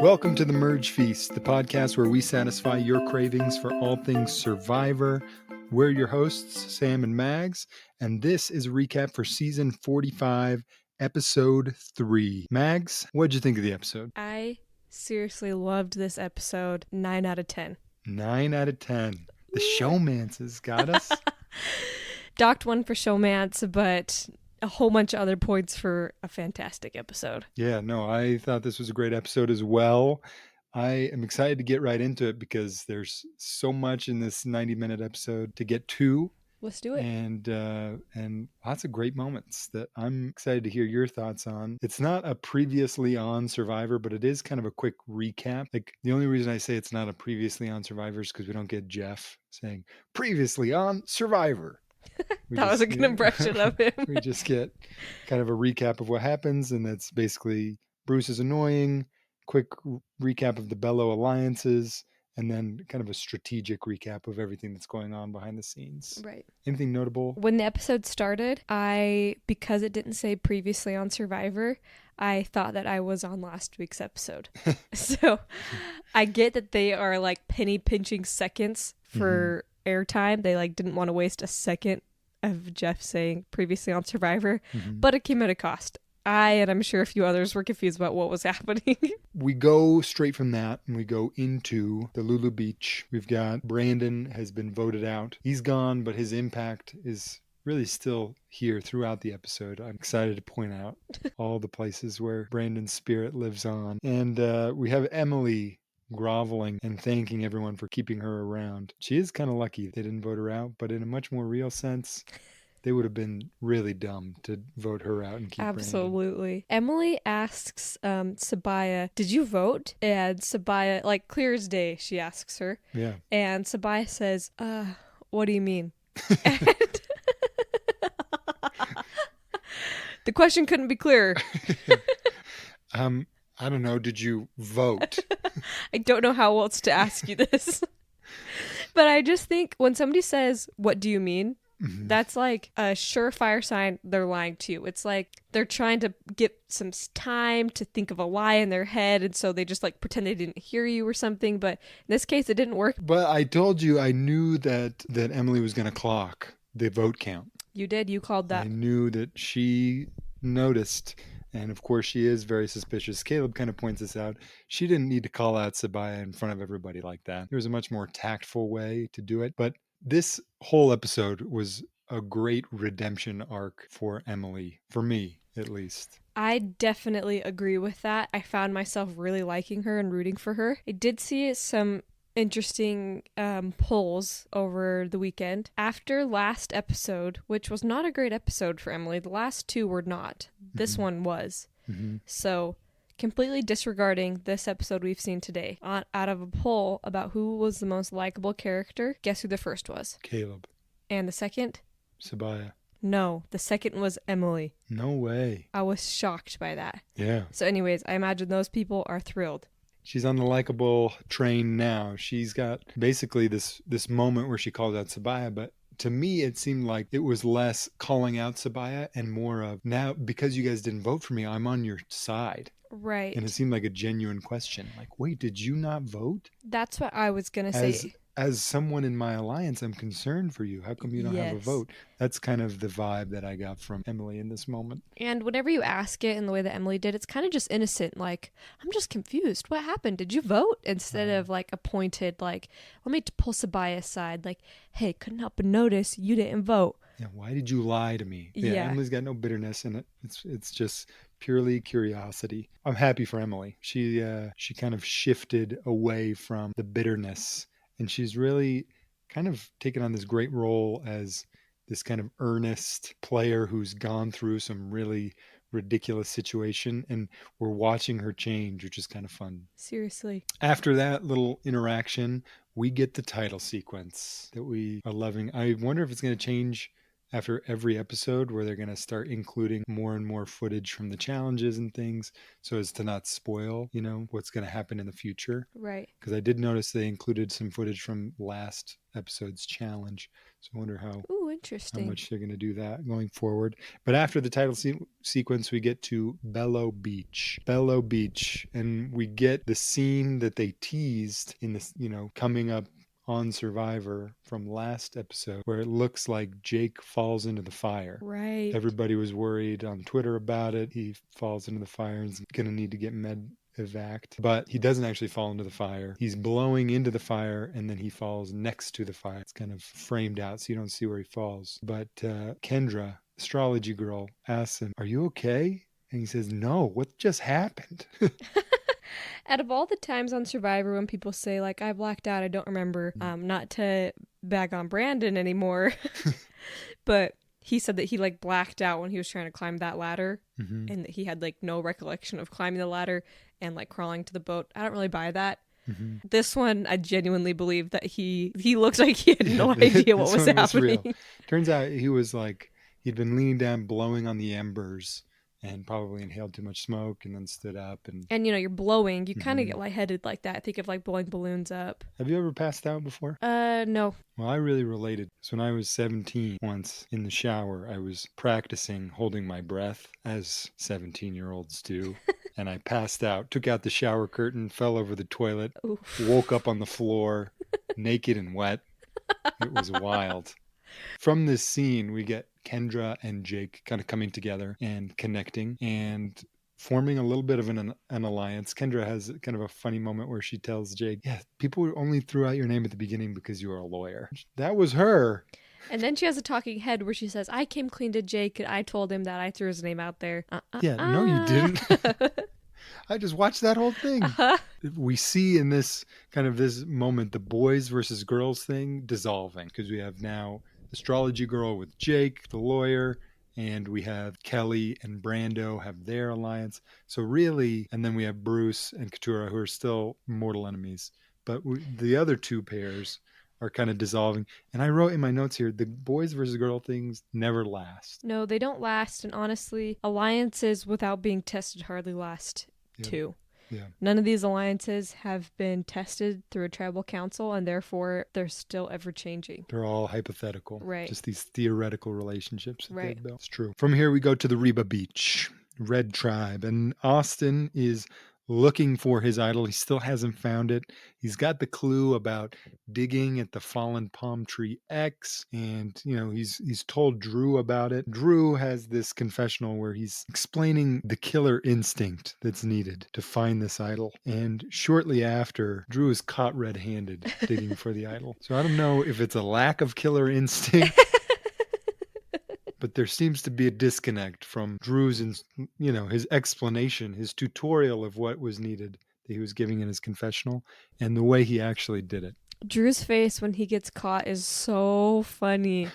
Welcome to the Merge Feast, the podcast where we satisfy your cravings for all things Survivor. We're your hosts, Sam and Mags, and this is a recap for season 45, episode 3. Mags, what'd you think of the episode? I seriously loved this episode. 9 out of 10. 9 out of 10. The showmances got us. Docked one for showmance, but a whole bunch of other points for a fantastic episode. Yeah, no, I thought this was a great episode as well. I am excited to get right into it because there's so much in this 90-minute episode to get to. Let's do it. And lots of great moments that I'm excited to hear your thoughts on. It's not a previously on Survivor, but it is kind of a quick recap. Like, the only reason I say it's not a previously on Survivor is because we don't get Jeff saying previously on Survivor. That was a good impression of him. We just get kind of a recap of what happens, and that's basically Bruce is annoying, quick recap of the Bello alliances, and then kind of a strategic recap of everything that's going on behind the scenes. Right. Anything notable? When the episode started, because it didn't say previously on Survivor, I thought that I was on last week's episode. So I get that they are like penny pinching seconds for airtime. They like didn't want to waste a second of Jeff saying previously on Survivor, but it came at a cost. And I'm sure a few others were confused about what was happening. We go straight from that and we go into the Lulu Beach. We've got Brandon has been voted out. He's gone, but his impact is really still here throughout the episode. I'm excited to point out all the places where Brandon's spirit lives on. And we have Emily groveling and thanking everyone for keeping her around. She is kind of lucky they didn't vote her out, but in a much more real sense, they would have been really dumb to vote her out and keep Absolutely. Brandon. Emily asks Sabaya, did you vote? And Sabaya, like clear as day, she asks her. Yeah. And Sabaya says, what do you mean? And the question couldn't be clearer. I don't know. Did you vote? I don't know how else to ask you this. But I just think when somebody says, what do you mean? That's like a surefire sign they're lying to you. It's like they're trying to get some time to think of a lie in their head, and so they just like pretend they didn't hear you or something. But in this case, it didn't work. But I told you I knew that Emily was going to clock the vote count. You did. You called that. I knew that she noticed. And of course, she is very suspicious. Caleb kind of points this out. She didn't need to call out Sabaya in front of everybody like that. There was a much more tactful way to do it. But this whole episode was a great redemption arc for Emily, for me at least. I definitely agree with that. I found myself really liking her and rooting for her. I did see some interesting polls over the weekend. After last episode, which was not a great episode for Emily, the last two were not. This one was. So completely disregarding this episode we've seen today, out of a poll about who was the most likable character, guess who the first was? Caleb. And the second? Sabaya. No, the second was Emily. No way. I was shocked by that. Yeah. So anyways, I imagine those people are thrilled. She's on the likable train now. She's got basically this moment where she calls out Sabaya, but to me, it seemed like it was less calling out Sabaya and more of, now, because you guys didn't vote for me, I'm on your side. Right. And it seemed like a genuine question. Like, wait, did you not vote? That's what I was going to say. As someone in my alliance, I'm concerned for you. How come you don't have a vote? That's kind of the vibe that I got from Emily in this moment. And whenever you ask it in the way that Emily did, it's kind of just innocent. Like, I'm just confused. What happened? Did you vote? Instead of like a pointed, like, let me pull Sabaya aside. Like, hey, couldn't help but notice you didn't vote. Yeah, why did you lie to me? Yeah. Emily's got no bitterness in it. It's just purely curiosity. I'm happy for Emily. She kind of shifted away from the bitterness. And she's really kind of taken on this great role as this kind of earnest player who's gone through some really ridiculous situation. And we're watching her change, which is kind of fun. Seriously. After that little interaction, we get the title sequence that we are loving. I wonder if it's going to change after every episode where they're going to start including more and more footage from the challenges and things so as to not spoil, what's going to happen in the future. Right. Because I did notice they included some footage from last episode's challenge. So I wonder how Interesting. much they're going to do that going forward. But after the title sequence, we get to Bello Beach. Bello Beach. And we get the scene that they teased in this, coming up on Survivor from last episode, where it looks like Jake falls into the fire. Right. Everybody was worried on Twitter about it. He falls into the fire and is going to need to get evac'd, but he doesn't actually fall into the fire. He's blowing into the fire and then he falls next to the fire. It's kind of framed out so you don't see where he falls. But Kendra, astrology girl, asks him, "Are you okay?" And he says, "No, what just happened?" Out of all the times on Survivor when people say, like, I blacked out, I don't remember, not to bag on Brandon anymore, but he said that he, like, blacked out when he was trying to climb that ladder, and that he had, like, no recollection of climbing the ladder and, like, crawling to the boat. I don't really buy that. This one, I genuinely believe that he looks like he had no idea what was happening. Turns out he was, like, he'd been leaning down, blowing on the embers, and probably inhaled too much smoke and then stood up. And you're blowing. You kind of get lightheaded like that. I think of, like, blowing balloons up. Have you ever passed out before? No. Well, I really related. So when I was 17, once in the shower, I was practicing holding my breath, as 17-year-olds do. And I passed out, took out the shower curtain, fell over the toilet, woke up on the floor, naked and wet. It was wild. From this scene, we get Kendra and Jake kind of coming together and connecting and forming a little bit of an alliance. Kendra has kind of a funny moment where she tells Jake, "Yeah, people only threw out your name at the beginning because you were a lawyer." That was her. And then she has a talking head where she says, "I came clean to Jake. I told him that I threw his name out there." Yeah, no, you didn't. I just watched that whole thing. We see in this moment the boys versus girls thing dissolving, because we have now astrology girl with Jake, the lawyer, and we have Kelly and Brando have their alliance. So really, and then we have Bruce and Katura, who are still mortal enemies. But the other two pairs are kind of dissolving. And I wrote in my notes here, the boys versus girl things never last. No, they don't last. And honestly, alliances without being tested hardly last too. Yeah. None of these alliances have been tested through a tribal council, and therefore they're still ever changing. They're all hypothetical. Right. Just these theoretical relationships that right. they've built. It's true. From here we go to the Reba Beach, Red Tribe, and Austin is looking for his idol. He still hasn't found it. He's got the clue about digging at the fallen palm tree X, and he's told Drew about it. Drew has this confessional where he's explaining the killer instinct that's needed to find this idol, and shortly after, Drew is caught red-handed digging for the idol. So I don't know if it's a lack of killer instinct, but there seems to be a disconnect from Drew's, his explanation, his tutorial of what was needed that he was giving in his confessional, and the way he actually did it. Drew's face when he gets caught is so funny.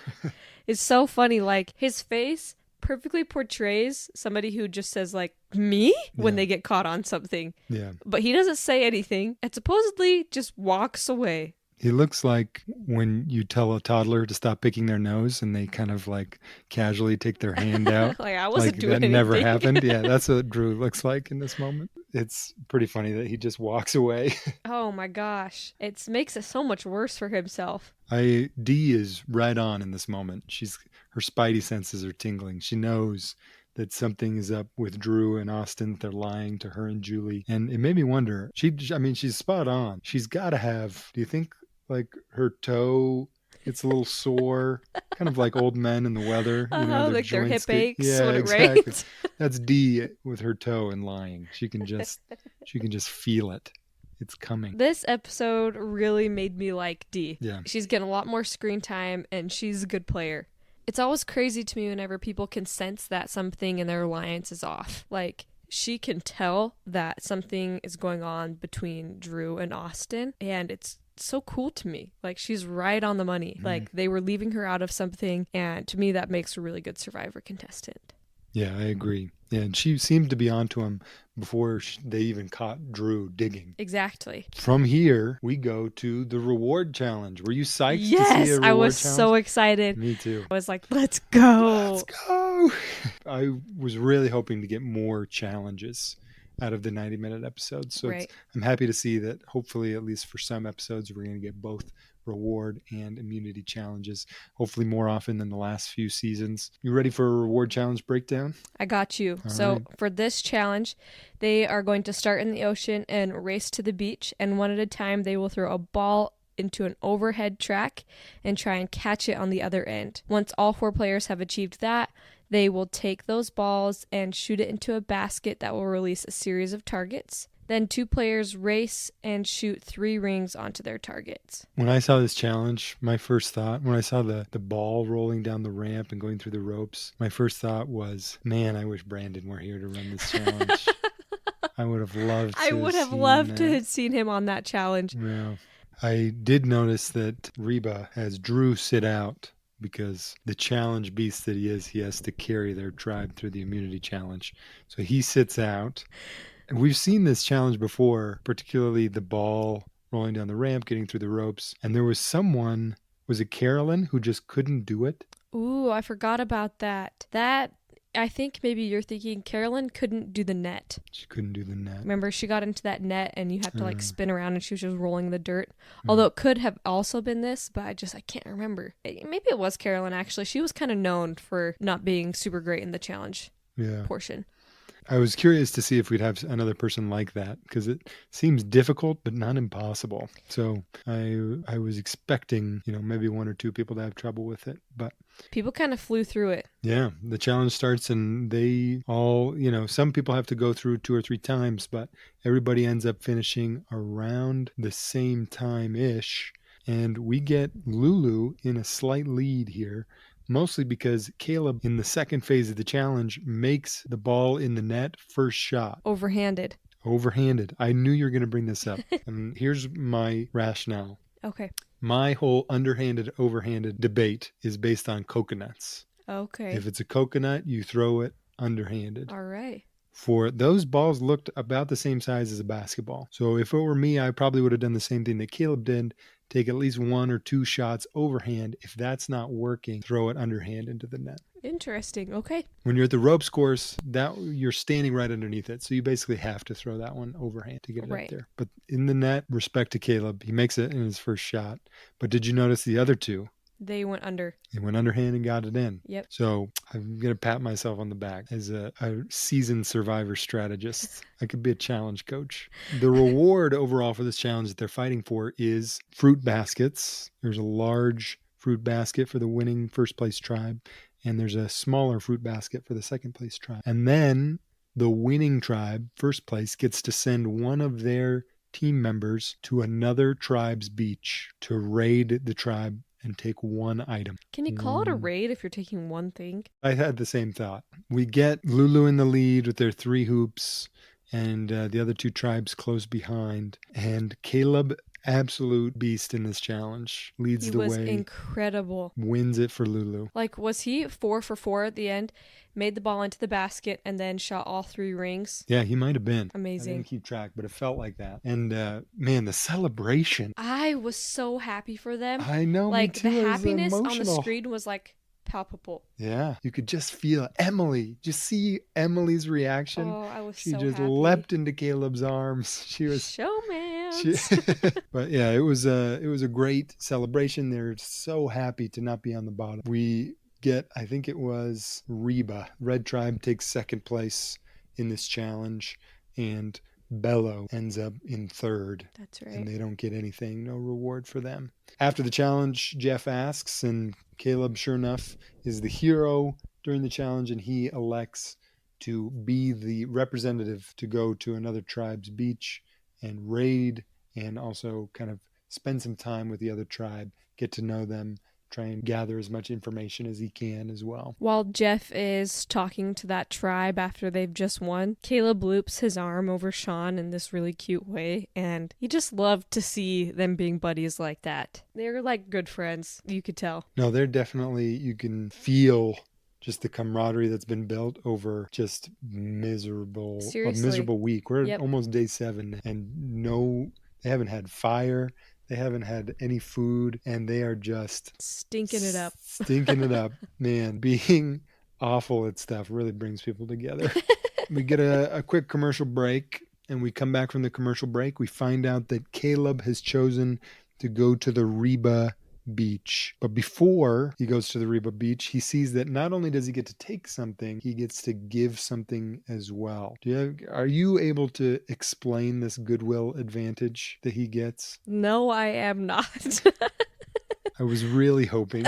It's so funny. Like, his face perfectly portrays somebody who just says, like, me? When they get caught on something. Yeah. But he doesn't say anything and supposedly just walks away. He looks like when you tell a toddler to stop picking their nose and they kind of like casually take their hand out. Like, I wasn't doing anything. That never happened. Yeah, that's what Drew looks like in this moment. It's pretty funny that he just walks away. Oh my gosh. It makes it so much worse for himself. Dee is right on in this moment. Her spidey senses are tingling. She knows that something is up with Drew and Austin. They're lying to her and Julie. And it made me wonder, she's spot on. She's got to have, do you think, like, her toe, it's a little sore, kind of like old men in the weather. Like their hip aches. Yeah, exactly. Right? That's Dee with her toe and lying. She can just feel it. It's coming. This episode really made me like Dee. Yeah. She's getting a lot more screen time, and she's a good player. It's always crazy to me whenever people can sense that something in their alliance is off. Like, she can tell that something is going on between Drew and Austin, and it's so cool to me. Like, she's right on the money. Mm-hmm. Like, they were leaving her out of something, and to me that makes a really good Survivor contestant. Yeah, I agree. Yeah, and she seemed to be onto him before they even caught Drew digging. Exactly. From here, we go to the reward challenge. Were you psyched to see Yes, a I was reward challenge? so excited. Me too. I was like, let's go. Let's go. I was really hoping to get more challenges out of the 90-minute episodes. So Right. I'm happy to see that hopefully, at least for some episodes, we're going to get both reward and immunity challenges, hopefully more often than the last few seasons. You ready for a reward challenge breakdown? I got you. All So right. for this challenge, they are going to start in the ocean and race to the beach, and one at a time they will throw a ball into an overhead track and try and catch it on the other end. Once all 4 players have achieved that, they will take those balls and shoot it into a basket that will release a series of targets. Then 2 players race and shoot 3 rings onto their targets. When I saw this challenge, my first thought, when I saw the ball rolling down the ramp and going through the ropes, my first thought was, man, I wish Brandon were here to run this challenge. I would have loved to I would have seen loved to that. have seen him on that challenge. Yeah. I did notice that Reba has Drew sit out because the challenge beast that he is, he has to carry their tribe through the immunity challenge. So he sits out. And we've seen this challenge before, particularly the ball rolling down the ramp, getting through the ropes. And there was someone, was it Carolyn, who just couldn't do it? Ooh, I forgot about that. I think maybe you're thinking Carolyn couldn't do the net. She couldn't do the net. Remember, she got into that net and you had to like spin around and she was just rolling the dirt. Mm. Although it could have also been this, but I can't remember. Maybe it was Carolyn actually. She was kind of known for not being super great in the challenge portion. I was curious to see if we'd have another person like that because it seems difficult but not impossible. So I was expecting, maybe 1 or 2 people to have trouble with it, but people kind of flew through it. Yeah, the challenge starts and they all, some people have to go through 2 or 3 times, but everybody ends up finishing around the same time-ish. And we get Lulu in a slight lead here, mostly because Caleb, in the second phase of the challenge, makes the ball in the net first shot. Overhanded. I knew you were going to bring this up. And here's my rationale. Okay. My whole underhanded, overhanded debate is based on coconuts. Okay. If it's a coconut, you throw it underhanded. All right. For those balls looked about the same size as a basketball. So if it were me, I probably would have done the same thing that Caleb did. Take at least 1 or 2 shots overhand. If that's not working, throw it underhand into the net. Interesting. Okay. When you're at the ropes course, you're standing right underneath it. So you basically have to throw that one overhand to get it up there. But in the net, respect to Caleb. He makes it in his first shot. But did you notice the other 2? They went under. They went underhand and got it in. Yep. So I'm going to pat myself on the back as a seasoned survivor strategist. I could be a challenge coach. The reward overall for this challenge that they're fighting for is fruit baskets. There's a large fruit basket for the winning first place tribe, and there's a smaller fruit basket for the second place tribe. And then the winning tribe, first place, gets to send one of their team members to another tribe's beach to raid the tribe and take 1 item. Can you call it a raid if you're taking 1 thing? I had the same thought. We get Lulu in the lead with their 3 hoops and the other 2 tribes close behind. And Caleb, absolute beast in this challenge, leads the way. He was incredible. Wins it for Lulu. Like, was he 4 for 4 at the end? Made the ball into the basket and then shot all 3 rings? Yeah, he might have been. Amazing. I didn't keep track, but it felt like that. And man, the celebration. I was so happy for them. I know, like me too. the happiness on the emotional. screen was like palpable. Yeah, you could just feel Emily. Just see Emily's reaction. Oh, I was She so just happy. leapt into Caleb's arms. She was showman. But yeah, it was a great celebration. They're so happy to not be on the bottom. We get, I think it was Reba. Red Tribe takes second place in this challenge, and Bello ends up in third. That's right. And they don't get anything, no reward for them. After the challenge, Jeff asks, and Caleb, sure enough, is the hero during the challenge, and he elects to be the representative to go to another tribe's beach and raid, and also kind of spend some time with the other tribe, get to know them, try and gather as much information as he can as well. While Jeff is talking to that tribe after they've just won, Caleb loops his arm over Sean in this really cute way, and he just loved to see them being buddies like that. They're like good friends, you could tell. No, they're definitely, you can feel just the camaraderie that's been built over just a Seriously. miserable week. We're at Yep. almost day 7 and they haven't had fire. They haven't had any food and they are just Stinking it up. stinking it up. Man, being awful at stuff really brings people together. We get a quick commercial break and we come back from the commercial break. We find out that Caleb has chosen to go to the Reba beach. But before he goes to the Reba beach, he sees that not only does he get to take something, he gets to give something as well. Are you able to explain this goodwill advantage that he gets? No, I am not. I was really hoping.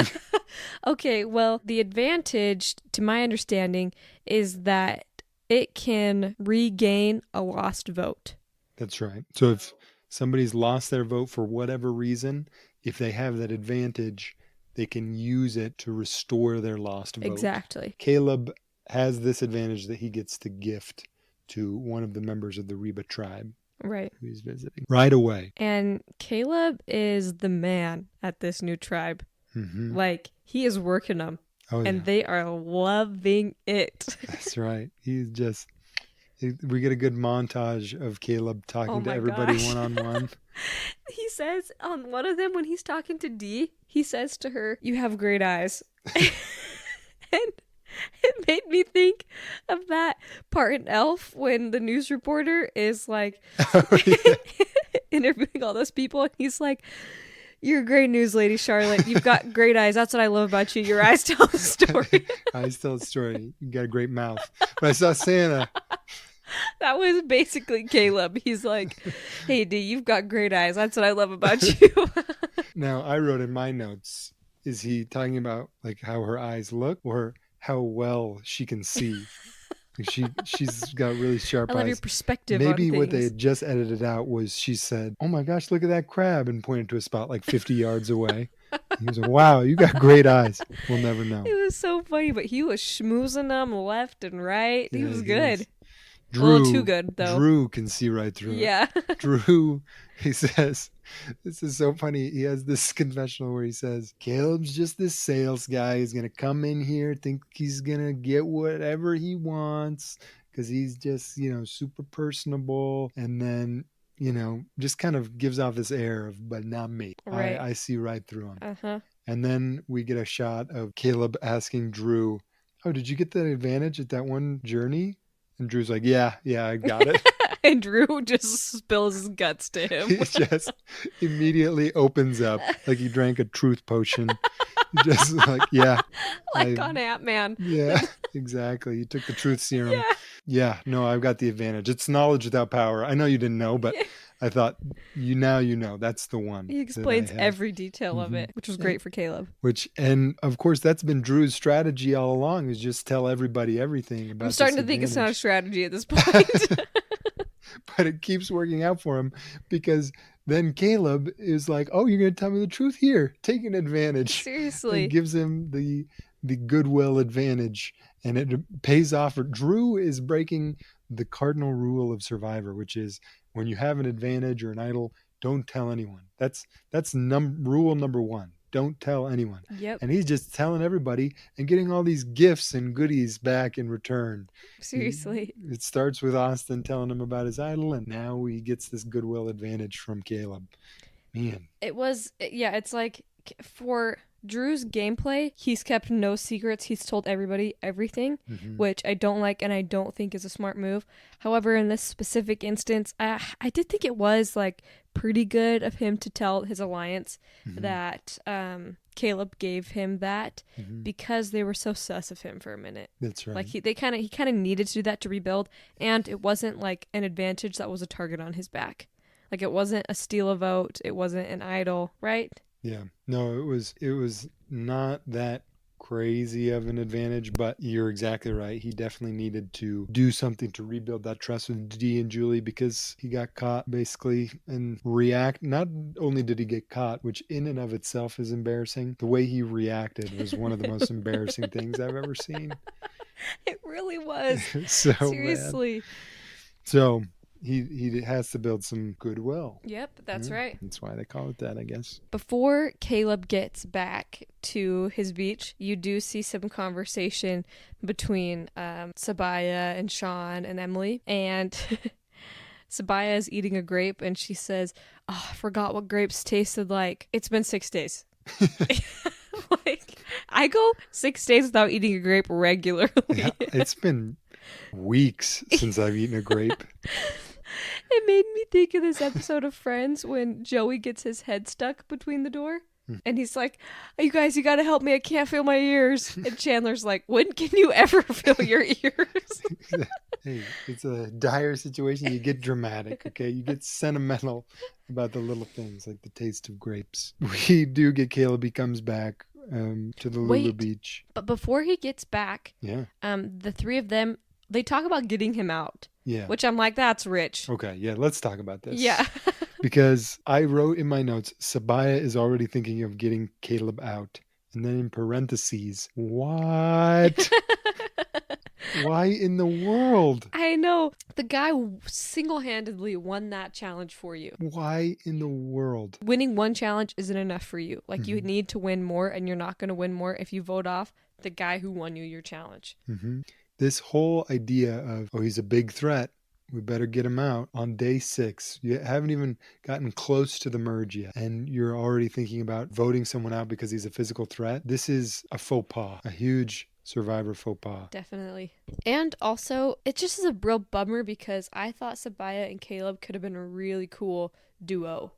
Okay, well, the advantage, to my understanding, is that it can regain a lost vote. That's right. So if somebody's lost their vote for whatever reason, if they have that advantage, they can use it to restore their lost vote. Exactly. Caleb has this advantage that he gets to gift to one of the members of the Reba tribe. Right. Who he's visiting right away. And Caleb is the man at this new tribe. Mm-hmm. Like, he is working them. Oh, and yeah. they are loving it. That's right. We get a good montage of Caleb talking to everybody one-on-one. He says on one of them, when he's talking to Dee, he says to her, "You have great eyes." And it made me think of that part in Elf when the news reporter is like interviewing all those people, and he's like, "You're a great news lady, Charlotte. You've got great eyes. That's what I love about you. Your eyes tell the story." Eyes tell the story. You got a great mouth. But I saw Santa. That was basically Caleb. He's like, "Hey, Dee, you've got great eyes. That's what I love about you." Now, I wrote in my notes, is he talking about like how her eyes look or how well she can see? She's got really sharp eyes. I love your perspective. Maybe on what they things. had just edited out was she said, "Oh my gosh, look at that crab," and pointed to a spot like 50 yards away. He was like, "Wow, you got great eyes." We'll never know. It was so funny, but he was schmoozing them left and right. He was good. Drew, a little too good, though. Drew can see right through Yeah. it. Drew, he says, this is so funny. He has this confessional where he says, "Caleb's just this sales guy. He's going to come in here, think he's going to get whatever he wants because he's just, super personable." And then, just kind of gives off this air of, "But not me. Right. I see right through him." Uh-huh. And then we get a shot of Caleb asking Drew, "Oh, did you get that advantage at that one journey?" And Drew's like, yeah, I got it. And Drew just spills his guts to him. He just immediately opens up like he drank a truth potion. Just like, yeah. Like on Ant-Man. Yeah, exactly. He took the truth serum. Yeah, no, I've got the advantage. It's knowledge without power. I know you didn't know, but I thought you know. That's the one. He explains every detail of it, which was great for Caleb. And of course, that's been Drew's strategy all along, is just tell everybody everything about. I'm starting to think it's not a strategy at this point. But it keeps working out for him because then Caleb is like, "Oh, you're going to tell me the truth here." Taking advantage. Seriously. And gives him the goodwill advantage. And it pays off. Drew is breaking the cardinal rule of Survivor, which is when you have an advantage or an idol, don't tell anyone. That's rule number 1. Don't tell anyone. Yep. And he's just telling everybody and getting all these gifts and goodies back in return. Seriously. It starts with Austin telling him about his idol, and now he gets this goodwill advantage from Caleb. Man. It's like for Drew's gameplay, he's kept no secrets. He's told everybody everything, which I don't like and I don't think is a smart move. However, in this specific instance, I did think it was like pretty good of him to tell his alliance that Caleb gave him that because they were so sus of him for a minute. That's right. Like he kind of needed to do that to rebuild, and it wasn't like an advantage that was a target on his back. Like it wasn't a steal a vote. It wasn't an idol, right? Yeah. No, it was not that crazy of an advantage, but you're exactly right. He definitely needed to do something to rebuild that trust with Dee and Julie because he got caught basically and react. Not only did he get caught, which in and of itself is embarrassing, the way he reacted was one of the most embarrassing things I've ever seen. It really was. So seriously. bad. So he has to build some goodwill. Yep, that's right. That's why they call it that, I guess. Before Caleb gets back to his beach, you do see some conversation between Sabaya and Sean and Emily. And Sabaya is eating a grape and she says, "Oh, I forgot what grapes tasted like. It's been 6 days." Like, I go 6 days without eating a grape regularly. Yeah, it's been weeks since I've eaten a grape. It made me think of this episode of Friends when Joey gets his head stuck between the door. And he's like, "You guys, you gotta help me. I can't feel my ears." And Chandler's like, "When can you ever feel your ears?" Hey, it's a dire situation. You get dramatic, okay? You get sentimental about the little things like the taste of grapes. We do get Caleb. He comes back to the Lulu Beach. But before he gets back, yeah, the three of them, they talk about getting him out. Yeah. Which I'm like, that's rich. Okay, yeah, let's talk about this. Yeah. Because I wrote in my notes, Sabaya is already thinking of getting Caleb out. And then in parentheses, what? Why in the world? I know. The guy single-handedly won that challenge for you. Why in the world? Winning one challenge isn't enough for you. Like, you need to win more, and you're not going to win more if you vote off the guy who won you your challenge. This whole idea of, oh, he's a big threat, we better get him out on day 6. You haven't even gotten close to the merge yet, and you're already thinking about voting someone out because he's a physical threat. This is a faux pas, a huge Survivor faux pas. Definitely. And also, it just is a real bummer because I thought Sabaya and Caleb could have been a really cool duo.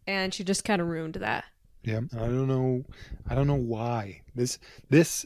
And she just kind of ruined that. Yeah, I don't know why. This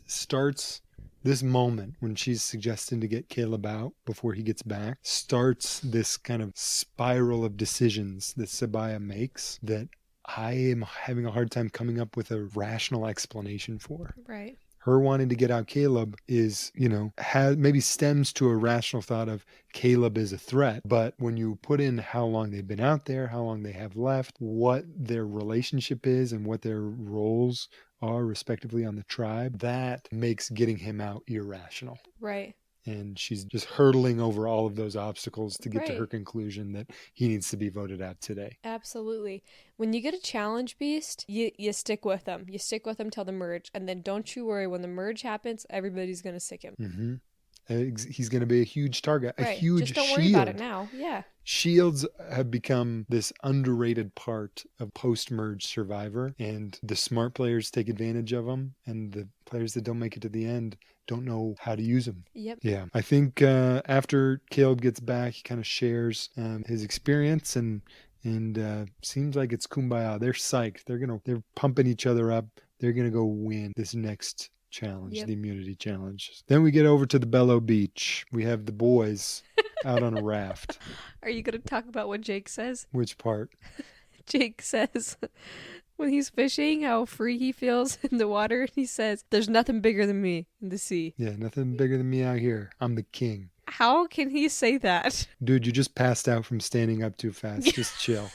starts... This moment when she's suggesting to get Caleb out before he gets back starts this kind of spiral of decisions that Sabaya makes that I am having a hard time coming up with a rational explanation for. Right. Her wanting to get out Caleb is, maybe stems to a rational thought of Caleb is a threat. But when you put in how long they've been out there, how long they have left, what their relationship is and what their roles are respectively on the tribe, that makes getting him out irrational. Right. And she's just hurtling over all of those obstacles to get to her conclusion that he needs to be voted out today. Absolutely. When you get a challenge beast, you stick with them. You stick with them till the merge. And then don't you worry, when the merge happens, everybody's going to sick him. He's going to be a huge target, a huge shield. Just don't shield. worry about it now. Yeah. Shields have become this underrated part of post-merge Survivor, and the smart players take advantage of them, and the players that don't make it to the end don't know how to use them. Yep. Yeah. I think after Caleb gets back, he kind of shares his experience and seems like it's kumbaya. They're psyched. They're pumping each other up. They're gonna go win this next challenge, the immunity challenge. Then we get over to the Bellow Beach. We have the boys out on a raft. Are you gonna talk about what Jake says? Which part? Jake says when he's fishing, how free he feels in the water. And he says, "There's nothing bigger than me in the sea." Yeah, nothing bigger than me out here. I'm the king. How can he say that? Dude, you just passed out from standing up too fast. Just chill.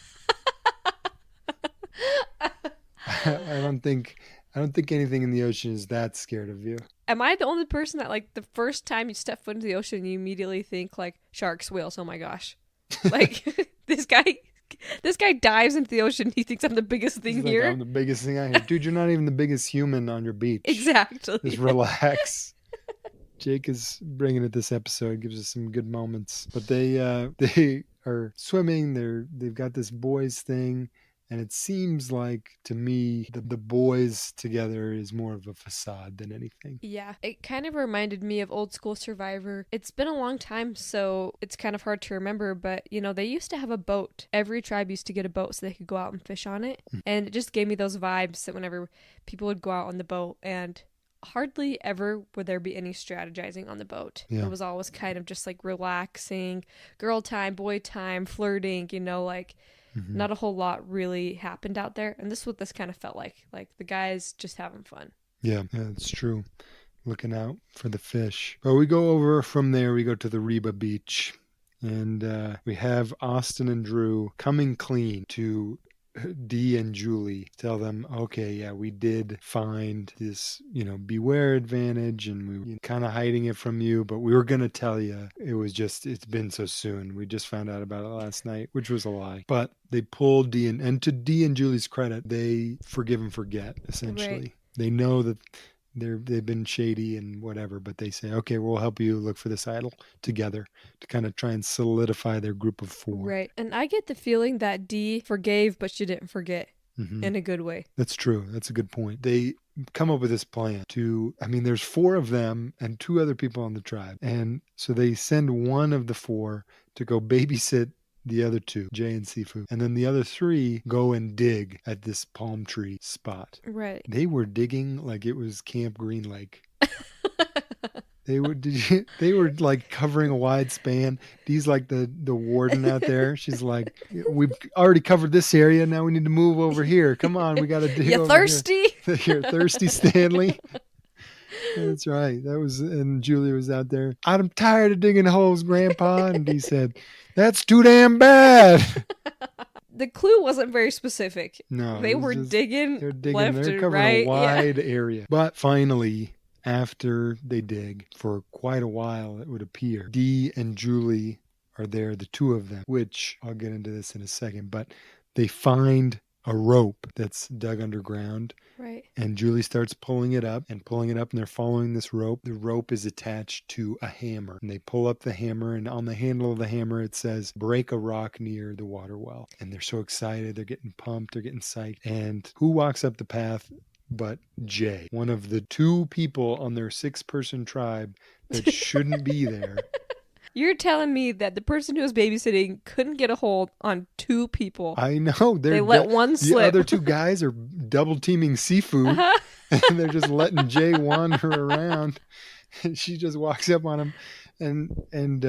I don't think anything in the ocean is that scared of you. Am I the only person that, like, the first time you step foot into the ocean, you immediately think, like, sharks, whales, oh my gosh. Like, this guy dives into the ocean, he thinks I'm the biggest thing here. I'm the biggest thing out here. Dude, you're not even the biggest human on your beach. Exactly. Just relax. Jake is bringing it this episode, gives us some good moments. But they are swimming, they've got this boys thing. And it seems like, to me, the boys together is more of a facade than anything. Yeah, it kind of reminded me of old school Survivor. It's been a long time, so it's kind of hard to remember, but, they used to have a boat. Every tribe used to get a boat so they could go out and fish on it. And it just gave me those vibes that whenever people would go out on the boat, and hardly ever would there be any strategizing on the boat. It was always kind of just, like, relaxing, girl time, boy time, flirting, not a whole lot really happened out there. And this is what this kind of felt like. Like, the guys just having fun. Yeah, it's true. Looking out for the fish. But we go over from there, we go to the Reba Beach. And we have Austin and Drew coming clean to Dee and Julie, tell them, okay, yeah, we did find this, beware advantage, and we were kind of hiding it from you, but we were going to tell you. It's been so soon. We just found out about it last night, which was a lie. But they pulled Dee, and to Dee and Julie's credit, they forgive and forget, essentially. Right. They know that they've been shady and whatever, but they say, okay, we'll help you look for this idol together to kind of try and solidify their group of 4. Right. And I get the feeling that Dee forgave, but she didn't forget in a good way. That's true. That's a good point. They come up with this plan there's 4 of them and 2 other people on the tribe. And so they send one of the 4 to go babysit the other 2, Jay and Sifu. And then the other 3 go and dig at this palm tree spot. Right. They were digging like it was Camp Green Lake. They were like covering a wide span. Dee's like the warden out there. She's like, we've already covered this area. Now we need to move over here. Come on, we got to dig. You over thirsty? Here. You're thirsty, Stanley. That's right. And Julia was out there. I'm tired of digging holes, Grandpa. And Dee said, that's too damn bad. The clue wasn't very specific. No, they were digging. They're covering right, a wide area. But finally, after they dig for quite a while, it would appear, Dee and Julie are there, the 2 of them, which I'll get into this in a second, but they find a rope that's dug underground. Right. And Julie starts pulling it up, and they're following this rope. The rope is attached to a hammer, and they pull up the hammer, and on the handle of the hammer it says, break a rock near the water well. And they're so excited. They're getting pumped. They're getting psyched. And who walks up the path but Jay, one of the 2 people on their 6-person tribe that shouldn't be there. You're telling me that the person who was babysitting couldn't get a hold on 2 people. I know. They let one slip. The other 2 guys are double teaming Seafood, and they're just letting Jay wander around. And she just walks up on him, and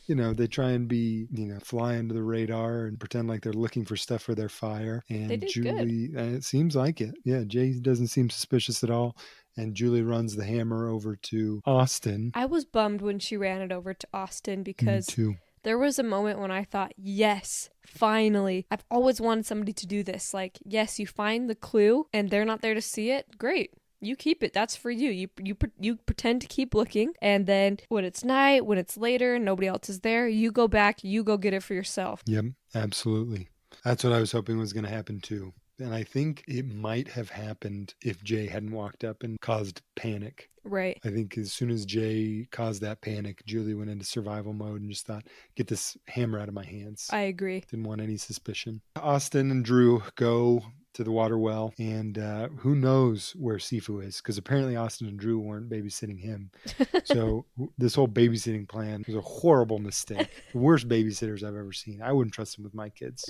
they try and be, fly under the radar and pretend like they're looking for stuff for their fire. And they did Julie, it seems like it. Yeah, Jay doesn't seem suspicious at all. And Julie runs the hammer over to Austin. I was bummed when she ran it over to Austin because there was a moment when I thought, yes, finally. I've always wanted somebody to do this. Like, yes, you find the clue and they're not there to see it. Great. You keep it. That's for you. You pretend to keep looking. And then when it's night, when it's later, nobody else is there, you go back, you go get it for yourself. Yep, absolutely. That's what I was hoping was going to happen too. And I think it might have happened if Jay hadn't walked up and caused panic. Right. I think as soon as Jay caused that panic, Julie went into survival mode and just thought, get this hammer out of my hands. I agree. Didn't want any suspicion. Austin and Drew go to the water well, and who knows where Sifu is, because apparently Austin and Drew weren't babysitting him. So this whole babysitting plan was a horrible mistake. The worst babysitters I've ever seen. I wouldn't trust them with my kids.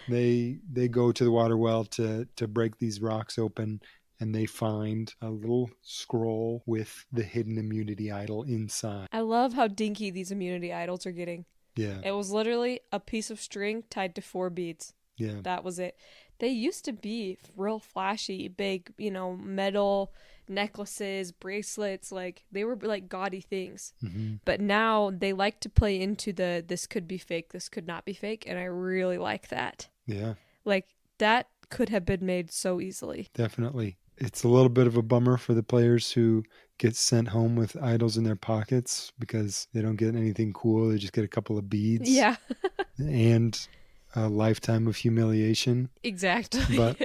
They go to the water well to break these rocks open, and they find a little scroll with the hidden immunity idol inside. I love how dinky these immunity idols are getting. Yeah. It was literally a piece of string tied to 4 beads. Yeah. That was it. They used to be real flashy, big, metal necklaces, bracelets, like they were like gaudy things. Mm-hmm. But now they like to play into this could be fake, this could not be fake, and I really like that. Yeah. Like that could have been made so easily. Definitely. It's a little bit of a bummer for the players who get sent home with idols in their pockets because they don't get anything cool. They just get a couple of beads. Yeah. And a lifetime of humiliation. Exactly. But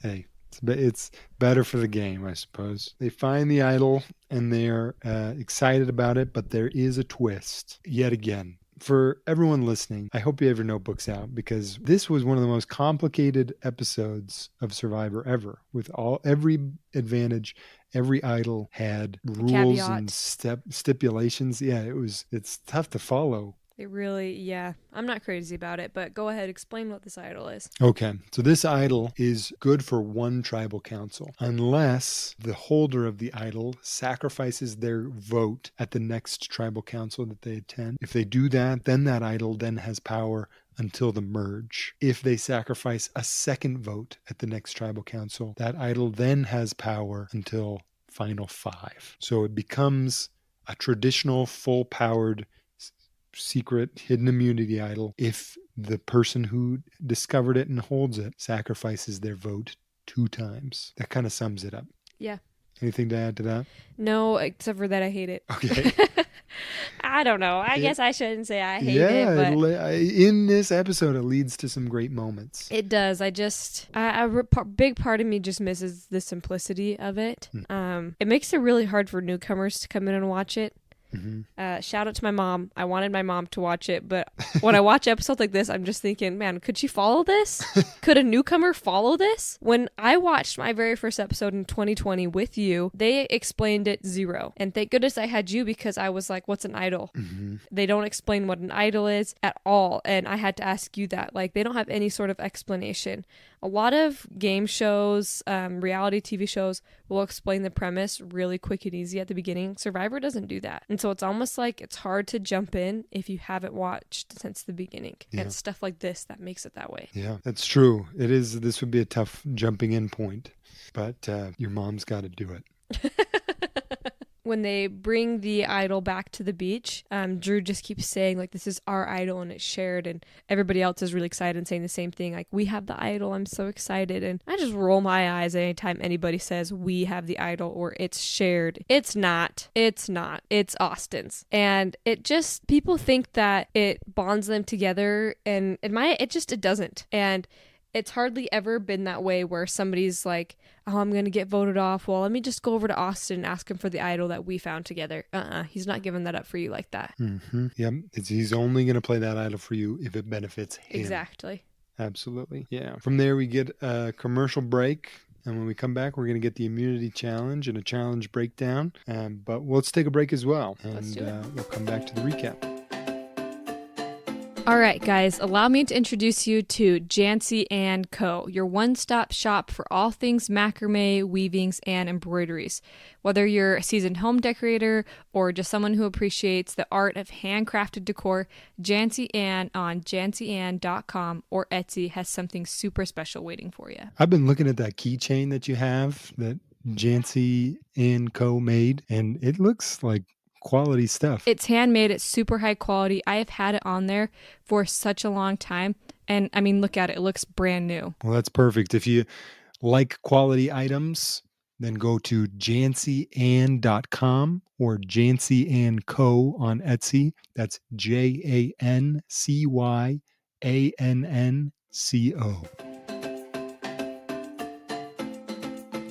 hey, it's better for the game, I suppose. They find the idol and they're excited about it, but there is a twist yet again. For everyone listening, I hope you have your notebooks out, because this was one of the most complicated episodes of Survivor ever. With every advantage, every idol had rules and stipulations. Yeah, it's tough to follow. It really, yeah. I'm not crazy about it, but go ahead, explain what this idol is. Okay, so this idol is good for one tribal council, unless the holder of the idol sacrifices their vote at the next tribal council that they attend. If they do that, then that idol then has power until the merge. If they sacrifice a second vote at the next tribal council, that idol then has power until final 5. So it becomes a traditional full-powered secret hidden immunity idol if the person who discovered it and holds it sacrifices their vote 2 times. That kind of sums it up. Yeah. Anything to add to that? No, except for that I hate it. Okay. I don't know. I guess I shouldn't say I hate it, but in this episode, it leads to some great moments. it does. A big part of me just misses the simplicity of it. It makes it really hard for newcomers to come in and watch it. Mm-hmm. Shout out to my mom. I wanted my mom to watch it, but when I watch episodes like this, I'm just thinking, man, could she follow this? Could a newcomer follow this? When I watched my very first episode in 2020 with you, they explained it zero. And thank goodness I had you, because I was like, what's an idol? Mm-hmm. They don't explain what an idol is at all. And I had to ask you that. Like, they don't have any sort of explanation. A lot of game shows, reality TV shows will explain the premise really quick and easy at the beginning. Survivor doesn't do that. And so it's almost like it's hard to jump in if you haven't watched since the beginning. Yeah. And it's stuff like this that makes it that way. Yeah, that's true. It is. This would be a tough jumping in point, but your mom's got to do it. When they bring the idol back to the beach, Drew just keeps saying, like, this is our idol and it's shared, and everybody else is really excited and saying the same thing, like, we have the idol, I'm so excited. And I just roll my eyes anytime anybody says we have the idol or it's shared. It's not. It's Austin's. And it just, people think that it bonds them together, and it doesn't. And it's hardly ever been that way where somebody's like, oh, I'm going to get voted off. Well, let me just go over to Austin and ask him for the idol that we found together. He's not giving that up for you like that. Mm-hmm. Yep. He's only going to play that idol for you if it benefits him. Exactly. Absolutely. Yeah. From there, we get a commercial break. And when we come back, we're going to get the immunity challenge and a challenge breakdown. But let's take a break as well. And Let's do it. We'll come back to the recap. All right, guys, allow me to introduce you to Jancy & Co., your one-stop shop for all things macrame, weavings, and embroideries. Whether you're a seasoned home decorator or just someone who appreciates the art of handcrafted decor, Jancy Ann on jancyann.com or Etsy has something super special waiting for you. I've been looking at that keychain that you have that Jancy & Co. made, and it looks like quality stuff. It's handmade. It's super high quality. I have had it on there for such a long time. And I mean, look at it. It looks brand new. Well, that's perfect. If you like quality items, then go to jancyann.com or Jancy & Co. on Etsy. That's JANCYANNCO.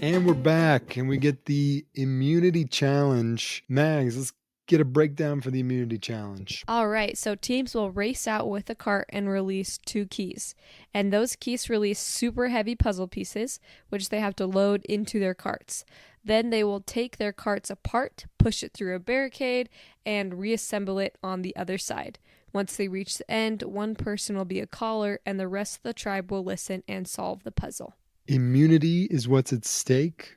And we're back, and we get the immunity challenge. Mags, let's get a breakdown for the immunity challenge. All right, so teams will race out with a cart and release 2 keys. And those keys release super heavy puzzle pieces, which they have to load into their carts. Then they will take their carts apart, push it through a barricade, and reassemble it on the other side. Once they reach the end, one person will be a caller, and the rest of the tribe will listen and solve the puzzle. Immunity is what's at stake.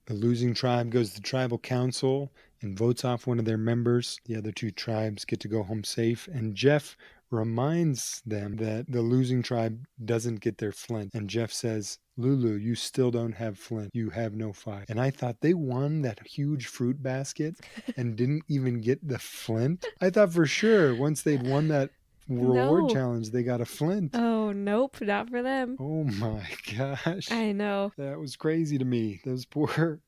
The losing tribe goes to tribal council and votes off one of their members. The other 2 tribes get to go home safe. And Jeff reminds them that the losing tribe doesn't get their flint. And Jeff says, Lulu, you still don't have flint. You have no fire. And I thought they won that huge fruit basket and didn't even get the flint. I thought for sure once they'd won that reward challenge, they got a flint. Oh, nope, not for them. Oh my gosh. I know. That was crazy to me. Those poor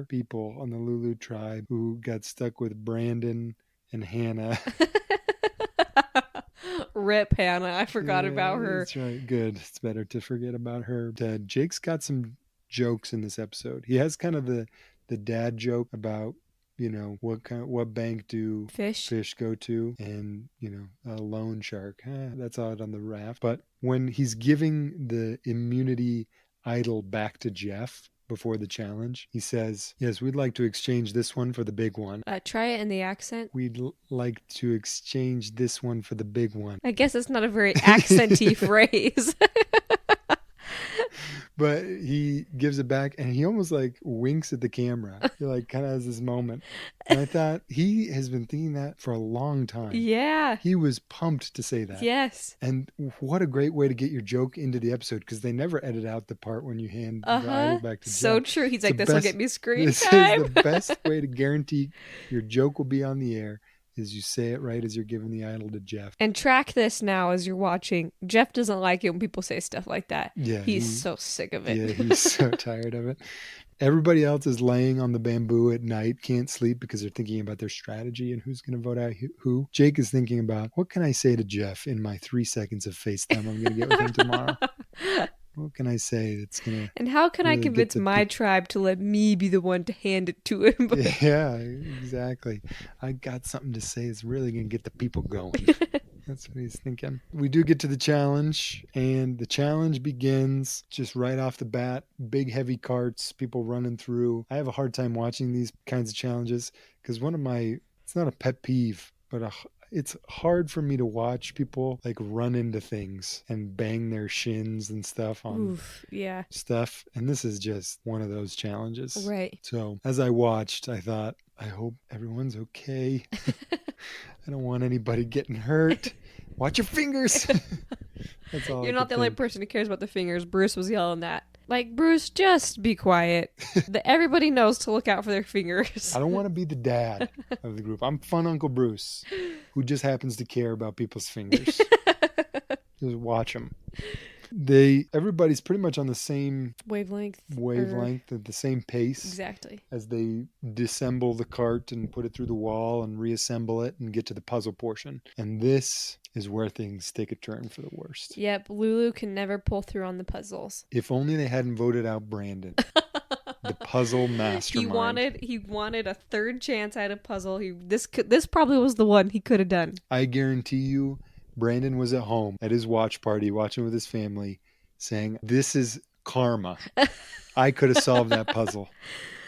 people on the Lulu tribe who got stuck with Brandon and Hannah. Rip Hannah. I forgot about her. That's right. Good. It's better to forget about her. Jake's got some jokes in this episode. He has kind of the dad joke about, what bank do fish go to? And, a loan shark. That's out on the raft. But when he's giving the immunity idol back to Jeff before the challenge, he says, yes, we'd like to exchange this one for the big one. Try it in the accent. We'd like to exchange this one for the big one. I guess it's not a very accenty phrase. But he gives it back and he almost like winks at the camera. He like kind of has this moment. And I thought he has been thinking that for a long time. Yeah. He was pumped to say that. Yes. And what a great way to get your joke into the episode, because they never edit out the part when you hand the idol back to Jeff. So true. He's like, this will get me screen this time. This is the best way to guarantee your joke will be on the air is you say it right as you're giving the idol to Jeff. And track this now as you're watching. Jeff doesn't like it when people say stuff like that. Yeah, He's so sick of it. Yeah, he's so tired of it. Everybody else is laying on the bamboo at night, can't sleep because they're thinking about their strategy and who's going to vote out who. Jake is thinking about, what can I say to Jeff in my 3 seconds of FaceTime I'm going to get with him tomorrow? What can I say that's going to... And how can I convince my tribe to let me be the one to hand it to him? Yeah, exactly. I got something to say that's really going to get the people going. That's what he's thinking. We do get to the challenge, and the challenge begins just right off the bat. Big, heavy carts, people running through. I have a hard time watching these kinds of challenges because it's not a pet peeve, but it's hard for me to watch people like run into things and bang their shins and stuff on stuff. And this is just one of those challenges. Right. So as I watched, I thought, I hope everyone's okay. I don't want anybody getting hurt. Watch your fingers. That's all. You're not the only person who cares about the fingers. Bruce was yelling that. Like, Bruce, just be quiet. Everybody knows to look out for their fingers. I don't want to be the dad of the group. I'm fun Uncle Bruce, who just happens to care about people's fingers. Just watch them. Everybody's pretty much on the same wavelength at the same pace. Exactly. As they disassemble the cart and put it through the wall and reassemble it and get to the puzzle portion. And this is where things take a turn for the worst. Yep, Lulu can never pull through on the puzzles. If only they hadn't voted out Brandon. The puzzle mastermind. He wanted a third chance at a puzzle. This probably was the one he could have done. I guarantee you Brandon was at home at his watch party watching with his family saying, this is karma. I could have solved that puzzle.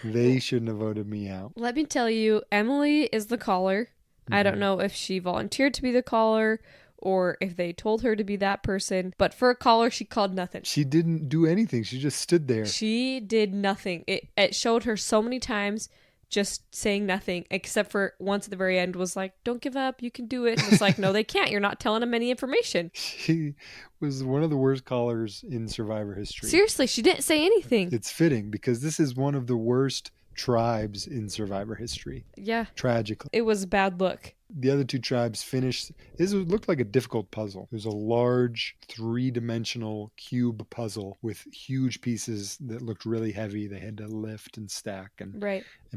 They shouldn't have voted me out. Let me tell you, Emily is the caller. Mm-hmm. I don't know if she volunteered to be the caller or if they told her to be that person. But for a caller, she called nothing. She didn't do anything. She just stood there. She did nothing. It showed her so many times just saying nothing, except for once at the very end was like, don't give up, you can do it. And it's like, no, they can't. You're not telling them any information. She was one of the worst callers in Survivor history. Seriously, she didn't say anything. It's fitting because this is one of the worst tribes in Survivor history. Yeah. Tragically. It was a bad look. The other two tribes finished. This looked like a difficult puzzle. It was a large 3-dimensional cube puzzle with huge pieces that looked really heavy. They had to lift and stack and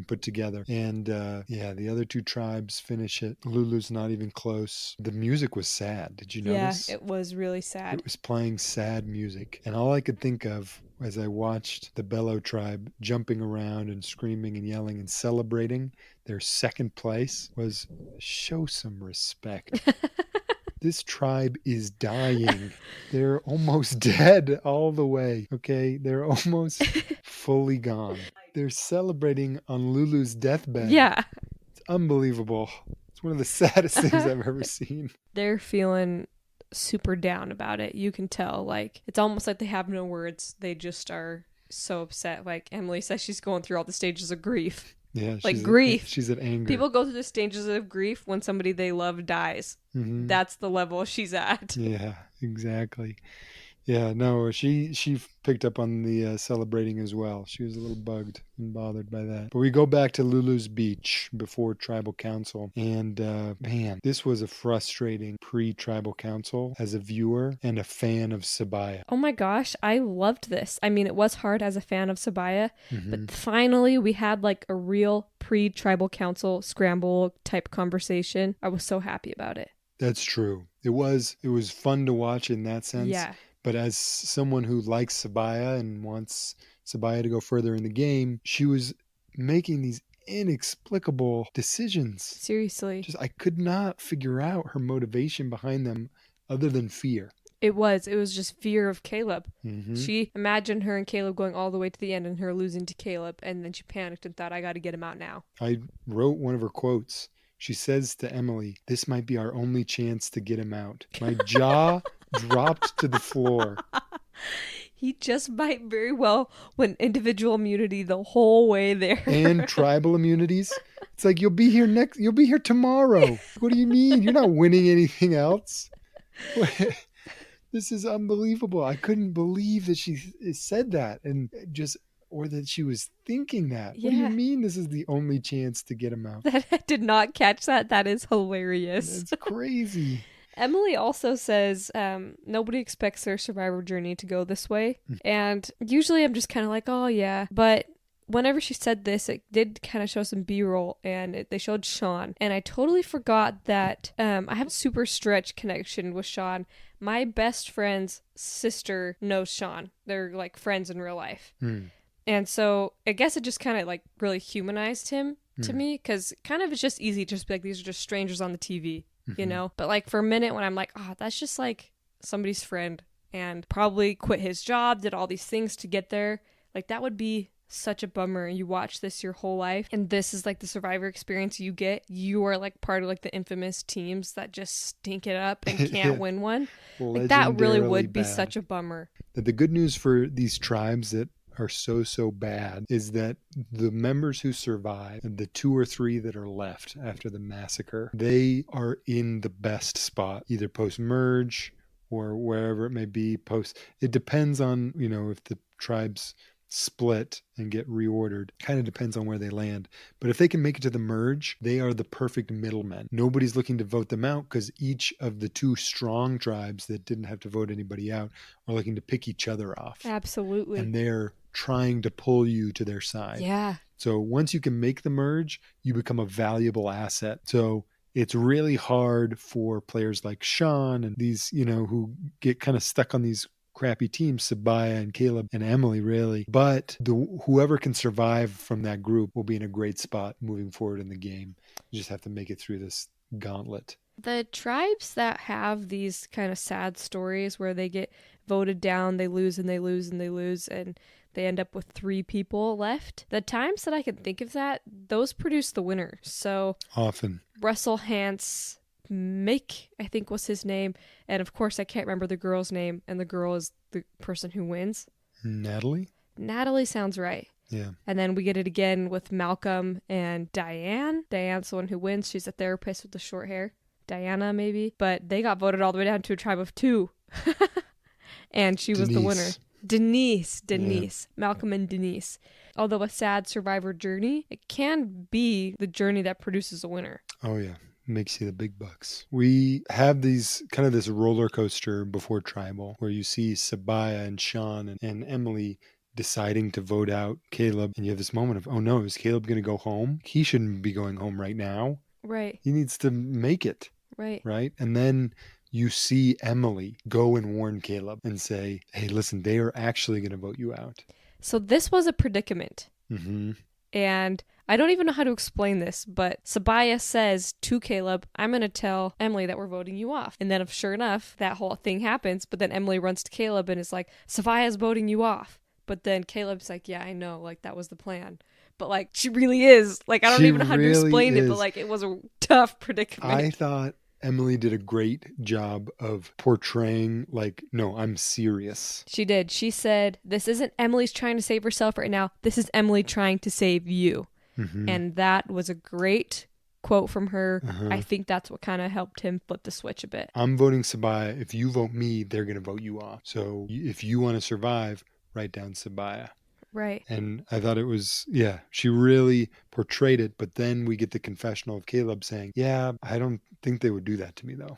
put together. And the other two tribes finish it. Lulu's not even close. The music was sad. Did you notice? Yeah, it was really sad. It was playing sad music. And all I could think of as I watched the Bellow tribe jumping around and screaming and yelling and celebrating their second place was, show some respect. This tribe is dying. They're almost dead all the way. Okay? They're almost fully gone. They're celebrating on Lulu's deathbed. Yeah. It's unbelievable. It's one of the saddest things I've ever seen. They're feeling super down about it. You can tell. Like, it's almost like they have no words. They just are so upset. Like Emily says, she's going through all the stages of grief. Yeah, like grief. She's at anger. People go through the stages of grief when somebody they love dies. Mm-hmm. That's the level she's at. Yeah, exactly. Yeah, no, she picked up on the celebrating as well. She was a little bugged and bothered by that. But we go back to Lulu's Beach before Tribal Council. And man, this was a frustrating pre-Tribal Council as a viewer and a fan of Sabaya. Oh my gosh, I loved this. I mean, it was hard as a fan of Sabaya, but finally we had like a real pre-Tribal Council scramble type conversation. I was so happy about it. That's true. It was fun to watch in that sense. Yeah. But as someone who likes Sabaya and wants Sabaya to go further in the game, she was making these inexplicable decisions. Seriously. I could not figure out her motivation behind them other than fear. It was just fear of Caleb. Mm-hmm. She imagined her and Caleb going all the way to the end and her losing to Caleb, and then she panicked and thought, I got to get him out now. I wrote one of her quotes. She says to Emily, this might be our only chance to get him out. My jaw dropped to the floor. He just might very well win individual immunity the whole way there. And tribal immunities. It's like, you'll be here tomorrow. What do you mean? You're not winning anything else. This is unbelievable. I couldn't believe that she said that. And just or that she was thinking that. What do you Yeah. mean this is the only chance to get him out? I did not catch that. That is hilarious. That's crazy. Emily also says nobody expects their survivor journey to go this way. And usually I'm just kind of like, oh, yeah. But whenever she said this, it did kind of show some B-roll, and they showed Sean. And I totally forgot that I have a super stretch connection with Sean. My best friend's sister knows Sean. They're like friends in real life. And so I guess it just kind of like really humanized him to me, because kind of it's just easy to just be like, these are just strangers on the TV. You know, but like for a minute when I'm like, oh, that's just like somebody's friend and probably quit his job, did all these things to get there. Like that would be such a bummer. You watch this your whole life and this is like the survivor experience you get. You are like part of like the infamous teams that just stink it up and can't win one. Like that really would be such a bummer. The good news for these tribes that are so bad is that the members who survive, the 2 or 3 that are left after the massacre, they are in the best spot, either post-merge or wherever it may be. It depends on, if the tribes split and get reordered. Kind of depends on where they land. But if they can make it to the merge, they are the perfect middlemen. Nobody's looking to vote them out because each of the 2 strong tribes that didn't have to vote anybody out are looking to pick each other off. Absolutely. And they're trying to pull you to their side. Yeah. So once you can make the merge, you become a valuable asset. So it's really hard for players like Sean and these, who get kind of stuck on these crappy teams, Sabaya and Caleb and Emily, really. But whoever can survive from that group will be in a great spot moving forward in the game. You just have to make it through this gauntlet. The tribes that have these kind of sad stories where they get voted down, they lose and they lose and they lose, and they end up with 3 people left. The times that I can think of that, those produce the winner. So often Russell Hance, Mick, I think was his name. And of course, I can't remember the girl's name. And the girl is the person who wins. Natalie? Natalie sounds right. Yeah. And then we get it again with Malcolm and Diane. Diane's the one who wins. She's a therapist with the short hair. Diana, maybe. But they got voted all the way down to a tribe of 2. And she was the winner. Denise. Yeah. Malcolm and Denise. Although a sad survivor journey, it can be the journey that produces a winner. Oh, yeah. Makes you the big bucks. We have this roller coaster before tribal where you see Sabaya and Sean and Emily deciding to vote out Caleb. And you have this moment of, oh no, is Caleb going to go home? He shouldn't be going home right now. Right. He needs to make it. Right. Right. And then you see Emily go and warn Caleb and say, hey, listen, they are actually going to vote you out. So this was a predicament. Mm-hmm. And I don't even know how to explain this, but Sabaya says to Caleb, I'm going to tell Emily that we're voting you off. And then sure enough, that whole thing happens. But then Emily runs to Caleb and is like, Sabaya's voting you off. But then Caleb's like, yeah, I know. Like, that was the plan. But like, she really is. Like, I don't even know how to explain it, but like, it was a tough predicament. I thought Emily did a great job of portraying, like, no, I'm serious. She did. She said, this isn't Emily's trying to save herself right now. This is Emily trying to save you. Mm-hmm. And that was a great quote from her. Uh-huh. I think that's what kind of helped him flip the switch a bit. I'm voting Sabaya. If you vote me, they're going to vote you off. So if you want to survive, write down Sabaya. Right. And I thought it was, she really portrayed it. But then we get the confessional of Caleb saying, yeah, I don't think they would do that to me, though.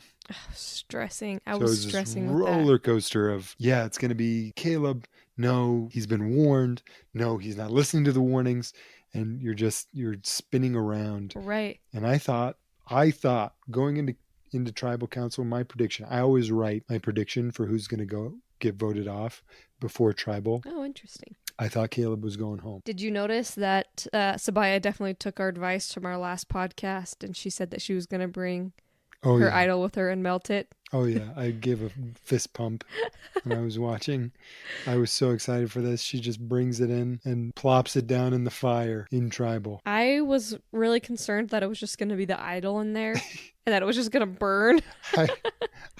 Stressing. I was stressing with that. Roller coaster of, it's going to be Caleb. No, he's been warned. No, he's not listening to the warnings. And you're spinning around. Right. And I thought going into tribal council, my prediction, I always write my prediction for who's going to get voted off before tribal. Oh, interesting. I thought Caleb was going home. Did you notice that Sabaya definitely took our advice from our last podcast, and she said that she was going to bring her idol with her and melt it? Oh, yeah. I gave a fist pump when I was watching. I was so excited for this. She just brings it in and plops it down in the fire in tribal. I was really concerned that it was just going to be the idol in there and that it was just going to burn.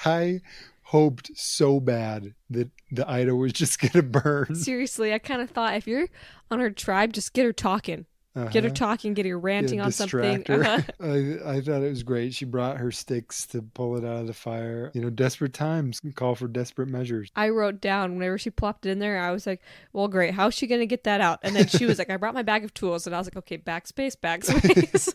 I hoped so bad that the idol was just going to burn. Seriously, I kind of thought if you're on her tribe, just get her talking. Get her talking, get her ranting on something. Distract her. I thought it was great. She brought her sticks to pull it out of the fire. Desperate times call for desperate measures. I wrote down whenever she plopped it in there, I was like, well, great. How's she going to get that out? And then she was like, I brought my bag of tools. And I was like, okay, backspace, backspace.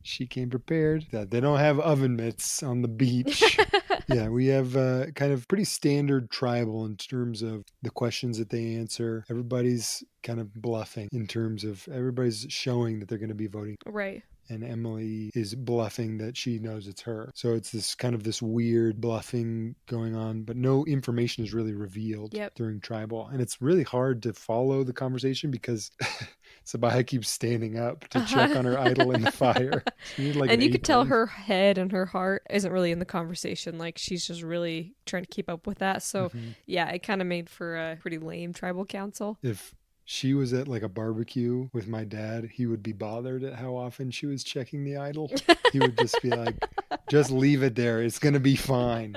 She came prepared. They don't have oven mitts on the beach. Yeah, we have kind of pretty standard tribal in terms of the questions that they answer. Everybody's kind of bluffing in terms of everybody's showing that they're going to be voting. Right. And Emily is bluffing that she knows it's her. So it's this kind of this weird bluffing going on, but no information is really revealed during tribal. And it's really hard to follow the conversation because Sabaya keeps standing up to check on her idol in the fire. And you could tell her head and her heart isn't really in the conversation. Like, she's just really trying to keep up with that. So, yeah, it kind of made for a pretty lame tribal council. If she was at like a barbecue with my dad, he would be bothered at how often she was checking the idol. He would just be like, just leave it there. It's going to be fine.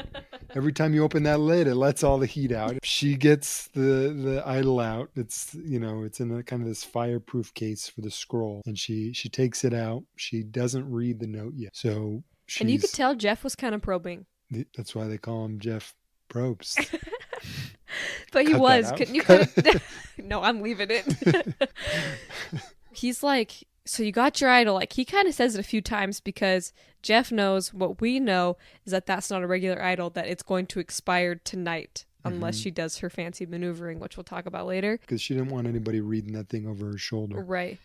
Every time you open that lid, it lets all the heat out. If she gets the idol out, it's in a kind of this fireproof case for the scroll. And she takes it out. She doesn't read the note yet. So and you could tell Jeff was kind of probing. That's why they call him Jeff Probst. But he was. Couldn't you? No, I'm leaving it. He's like, so you got your idol. Like, he kind of says it a few times because Jeff knows what we know is that that's not a regular idol, that it's going to expire tonight unless she does her fancy maneuvering, which we'll talk about later. Because she didn't want anybody reading that thing over her shoulder. Right.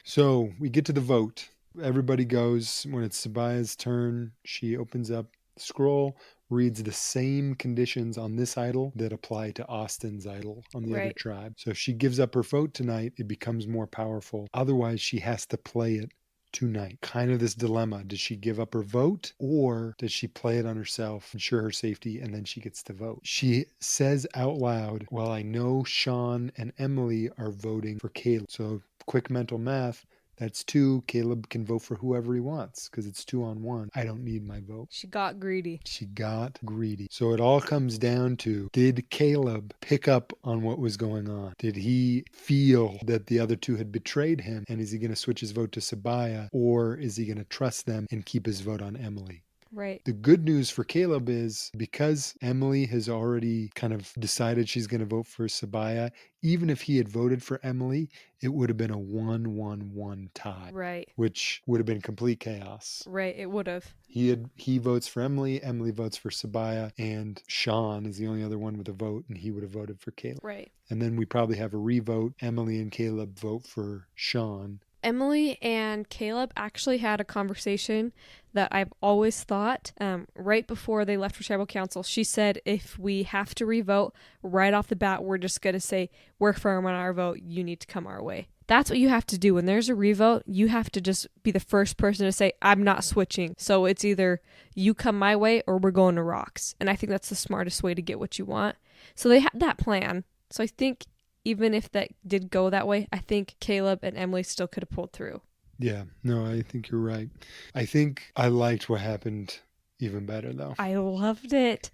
So we get to the vote. Everybody goes. When it's Sabaya's turn, she opens up the scroll, reads the same conditions on this idol that apply to Austin's idol on the other tribe. So if she gives up her vote tonight, it becomes more powerful. Otherwise, she has to play it tonight. Kind of this dilemma. Does she give up her vote or does she play it on herself, ensure her safety, and then she gets to vote? She says out loud, well, I know Sean and Emily are voting for Caleb. So quick mental math. That's 2. Caleb can vote for whoever he wants because it's 2-on-1. I don't need my vote. She got greedy. So it all comes down to, did Caleb pick up on what was going on? Did he feel that the other 2 had betrayed him? And is he going to switch his vote to Sabaya, or is he going to trust them and keep his vote on Emily? Right. The good news for Caleb is because Emily has already kind of decided she's going to vote for Sabaya, even if he had voted for Emily, it would have been a 1-1-1 tie. Right. Which would have been complete chaos. Right, it would have. He votes for Emily votes for Sabaya, and Sean is the only other one with a vote, and he would have voted for Caleb. Right. And then we probably have a revote. Emily and Caleb vote for Sean. Emily and Caleb actually had a conversation that I've always thought right before they left for tribal council. She said, if we have to revote right off the bat, we're just going to say, we're firm on our vote. You need to come our way. That's what you have to do. When there's a revote, you have to just be the first person to say, I'm not switching. So it's either you come my way or we're going to rocks. And I think that's the smartest way to get what you want. So they had that plan. So I think even if that did go that way, I think Caleb and Emily still could have pulled through. Yeah, no, I think you're right. I think I liked what happened even better, though. I loved it.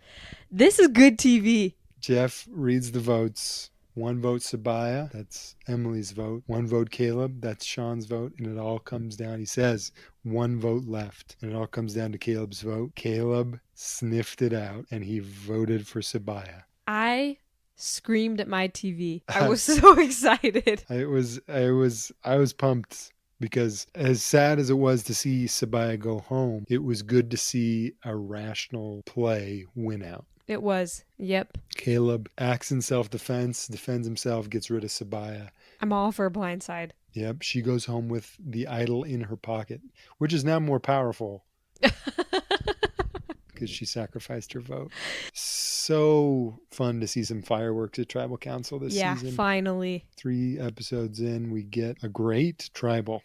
This is good TV. Jeff reads the votes. 1 vote Sabaya, that's Emily's vote. 1 vote Caleb, that's Sean's vote. And it all comes down, he says, 1 vote left. And it all comes down to Caleb's vote. Caleb sniffed it out and he voted for Sabaya. I screamed at my TV. I was so excited. I was pumped because as sad as it was to see Sabaya go home, it was good to see a rational play win out. It was. Yep. Caleb acts in self-defense, defends himself, gets rid of Sabaya. I'm all for a blindside. Yep. She goes home with the idol in her pocket, which is now more powerful. Because she sacrificed her vote. So fun to see some fireworks at Tribal Council this season. Yeah, finally. 3 episodes in, we get a great tribal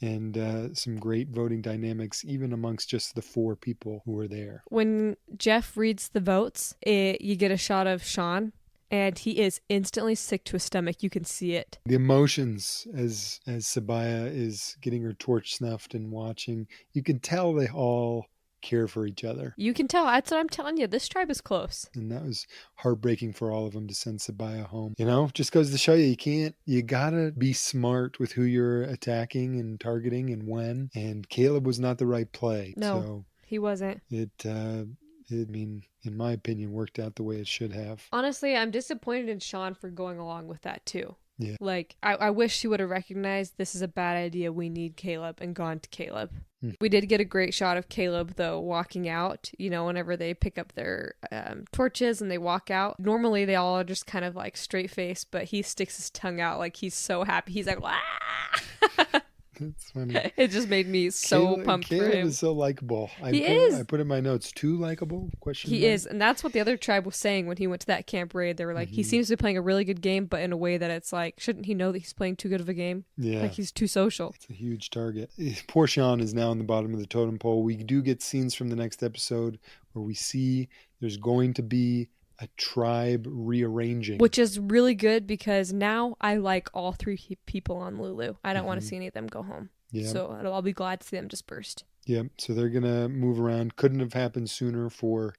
and some great voting dynamics, even amongst just the 4 people who were there. When Jeff reads the votes, you get a shot of Sean, and he is instantly sick to his stomach. You can see it. The emotions as Sabaya is getting her torch snuffed and watching, you can tell they all care for each other. You can tell. That's what I'm telling you. This tribe is close. And that was heartbreaking for all of them to send Sabaya home. Just goes to show you gotta be smart with who you're attacking and targeting and when. And Caleb was not the right play. No, So he wasn't. in my opinion, worked out the way it should have. Honestly, I'm disappointed in Sean for going along with that too. Yeah. Like, I wish she would have recognized this is a bad idea. We need Caleb and gone to Caleb. We did get a great shot of Caleb, though, walking out, whenever they pick up their torches and they walk out. Normally, they all are just kind of like straight faced, but he sticks his tongue out like he's so happy. He's like, "Wah!" That's funny. It just made me so pumped for him. Caleb is so likable. He is. I put in my notes, too likable? He is. And that's what the other tribe was saying when he went to that camp raid. They were like, he seems to be playing a really good game, but in a way that it's like, shouldn't he know that he's playing too good of a game? Yeah. Like he's too social. It's a huge target. Poor Sean is now on the bottom of the totem pole. We do get scenes from the next episode where we see there's going to be a tribe rearranging. Which is really good because now I like all three people on Lulu. I don't want to see any of them go home. Yeah. So I'll be glad to see them dispersed. Yeah, so they're going to move around. Couldn't have happened sooner for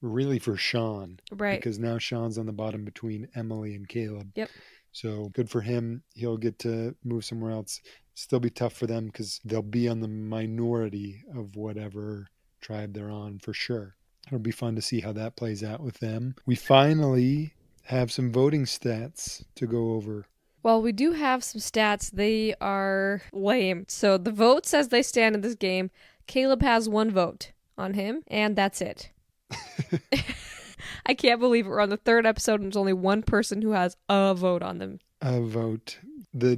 Sean. Right. Because now Sean's on the bottom between Emily and Caleb. Yep. So good for him. He'll get to move somewhere else. Still be tough for them because they'll be on the minority of whatever tribe they're on for sure. It'll be fun to see how that plays out with them. We finally have some voting stats to go over. Well, we do have some stats. They are lame. So the votes as they stand in this game, Caleb has 1 vote on him, and that's it. I can't believe it. We're on the 3rd episode and there's only one person who has a vote on them. A vote.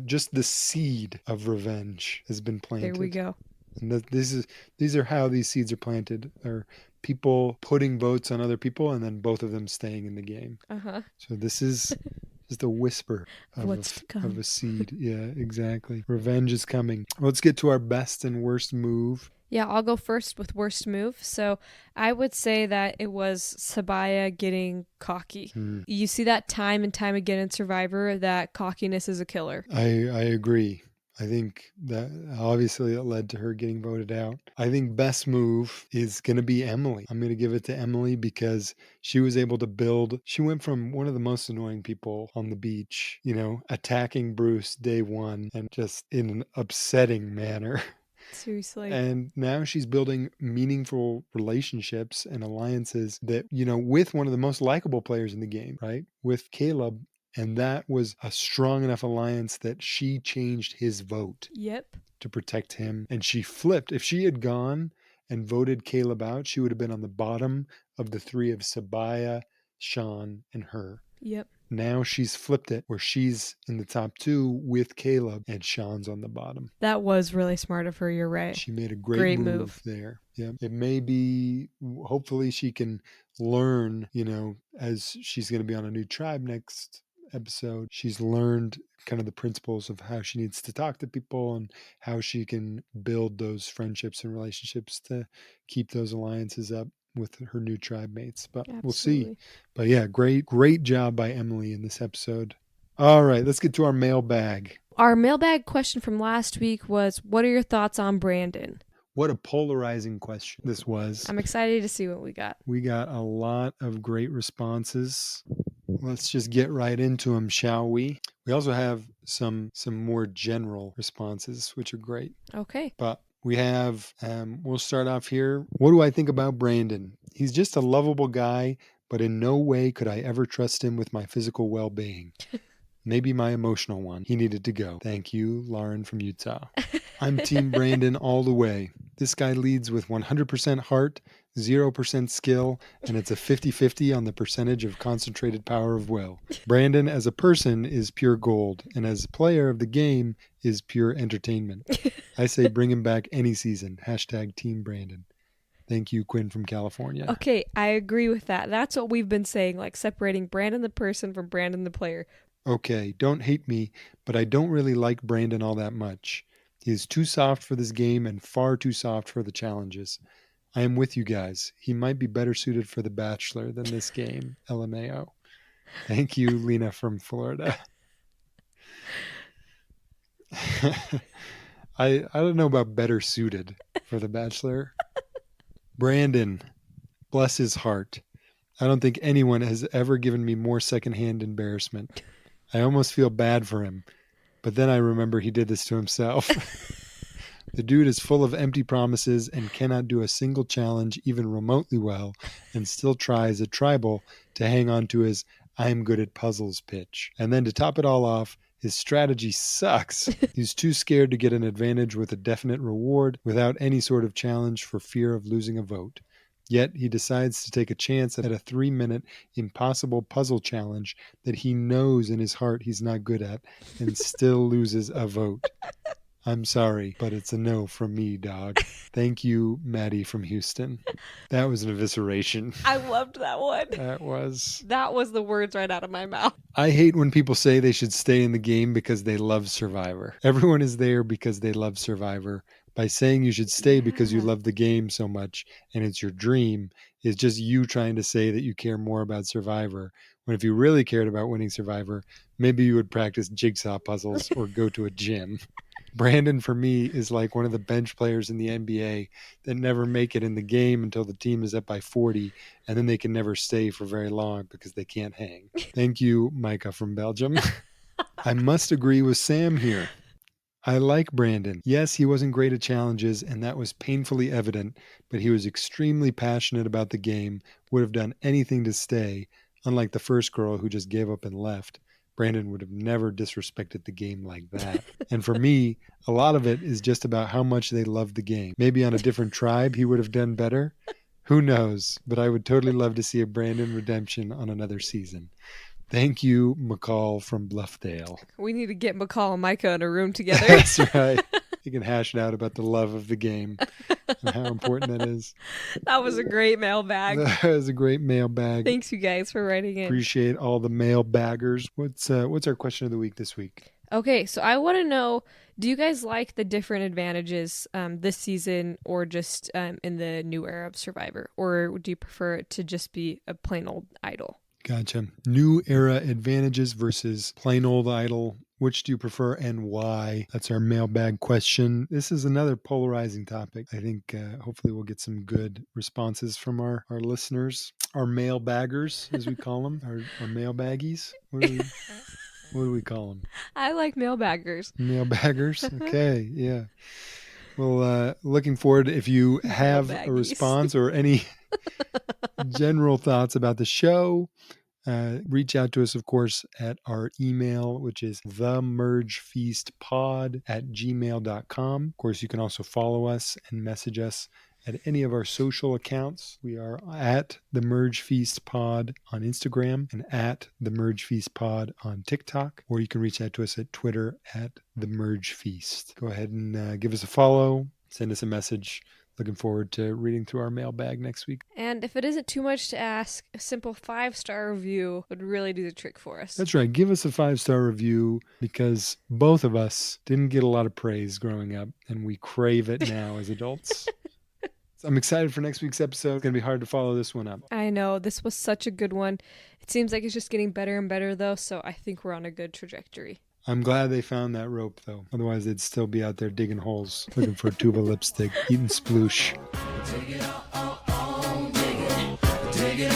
Just the seed of revenge has been planted. There we go. And these are how these seeds are planted. Are people putting votes on other people and then both of them staying in the game. Uh-huh. So this is just a whisper of a seed. Yeah, exactly. Revenge is coming. Let's get to our best and worst move. Yeah, I'll go first with worst move. So I would say that it was Sabaya getting cocky. You see that time and time again in Survivor, that cockiness is a killer. I agree. I think that obviously it led to her getting voted out. I think best move is going to be Emily. I'm going to give it to Emily because she was able to build. She went from one of the most annoying people on the beach, attacking Bruce day one and just in an upsetting manner. Seriously. And now she's building meaningful relationships and alliances that, with one of the most likable players in the game, right? With Caleb. And that was a strong enough alliance that she changed his vote. Yep. To protect him. And she flipped. If she had gone and voted Caleb out, she would have been on the bottom of the 3 of Sabaya, Sean, and her. Yep. Now she's flipped it where she's in the top 2 with Caleb and Sean's on the bottom. That was really smart of her. You're right. She made a great move there. Yeah. It may be, hopefully she can learn, as she's going to be on a new tribe next episode. She's learned kind of the principles of how she needs to talk to people and how she can build those friendships and relationships to keep those alliances up with her new tribe mates. But Absolutely. We'll see. But yeah, great job by Emily in this episode. All right, let's get to our mailbag. Our mailbag question from last week was, what are your thoughts on Brandon? What a polarizing question this was. I'm excited to see what we got. We got a lot of great responses. Let's just get right into them, shall we? We also have some more general responses, which are great. Okay. But we have, we'll start off here. What do I think about Brandon? He's just a lovable guy, but in no way could I ever trust him with my physical well-being. Maybe my emotional one. He needed to go. Thank you, Lauren from Utah. I'm Team Brandon all the way. This guy leads with 100% heart, 0% skill, and it's a 50-50 on the percentage of concentrated power of will. Brandon as a person is pure gold, and as a player of the game is pure entertainment. I say bring him back any season. # Team Brandon. Thank you, Quinn from California. Okay, I agree with that. That's what we've been saying, like separating Brandon the person from Brandon the player. Okay, don't hate me, but I don't really like Brandon all that much. He is too soft for this game and far too soft for the challenges. I am with you guys. He might be better suited for The Bachelor than this game. LMAO. Thank you, Lena from Florida. I don't know about better suited for The Bachelor. Brandon, bless his heart. I don't think anyone has ever given me more secondhand embarrassment. I almost feel bad for him, but then I remember he did this to himself. The dude is full of empty promises and cannot do a single challenge even remotely well, and still tries at Tribal to hang on to his I'm good at puzzles pitch. And then to top it all off, his strategy sucks. He's too scared to get an advantage with a definite reward without any sort of challenge for fear of losing a vote. Yet he decides to take a chance at a 3-minute impossible puzzle challenge that he knows in his heart he's not good at and still loses a vote. I'm sorry, but it's a no from me, dog. Thank you, Maddie from Houston. That was an evisceration. I loved that one. That was the words right out of my mouth. I hate when people say they should stay in the game because they love Survivor. Everyone is there because they love Survivor. By saying you should stay because you love the game so much and it's your dream is just you trying to say that you care more about Survivor. When if you really cared about winning Survivor, maybe you would practice jigsaw puzzles or go to a gym. Brandon, for me, is like one of the bench players in the NBA that never make it in the game until the team is up by 40, and then they can never stay for very long because they can't hang. Thank you, Micah from Belgium. I must agree with Sam here. I like Brandon. Yes, he wasn't great at challenges, and that was painfully evident, but he was extremely passionate about the game, would have done anything to stay, unlike the first girl who just gave up and left. Brandon would have never disrespected the game like that. And for me, a lot of it is just about how much they love the game. Maybe on a different tribe, he would have done better. Who knows? But I would totally love to see a Brandon redemption on another season. Thank you, McCall from Bluffdale. We need to get McCall and Micah in a room together. That's right. You can hash it out about the love of the game and how important that is. That was a great mailbag. That was a great mailbag. Thanks, you guys, for writing in. Appreciate all the mailbaggers. What's our question of the week this week? Okay, so I want to know, do you guys like the different advantages this season or just in the new era of Survivor? Or do you prefer it to just be a plain old idol? Gotcha. New era advantages versus plain old idol. Which do you prefer and why? That's our mailbag question. This is another polarizing topic. I think hopefully we'll get some good responses from our listeners, our mailbaggers, as we call them, our mailbaggies. What do we call them? I like mailbaggers. Mailbaggers? Okay, yeah. Well, looking forward if you have a response or any general thoughts about the show. Reach out to us, of course, at our email, which is themergefeastpod@gmail.com. Of course, you can also follow us and message us at any of our social accounts. We are at The Merge Feast Pod on Instagram and at The Merge Feast Pod on TikTok, or you can reach out to us at Twitter at The Merge Feast. Go ahead and give us a follow, send us a message. Looking forward to reading through our mailbag next week. And if it isn't too much to ask, a simple 5-star review would really do the trick for us. That's right. Give us a 5-star review because both of us didn't get a lot of praise growing up, and we crave it now as adults. So I'm excited for next week's episode. It's going to be hard to follow this one up. I know. This was such a good one. It seems like it's just getting better and better, though, so I think we're on a good trajectory. I'm glad they found that rope, though. Otherwise, they'd still be out there digging holes, looking for a tube of lipstick, eating sploosh. Dig it, dig it.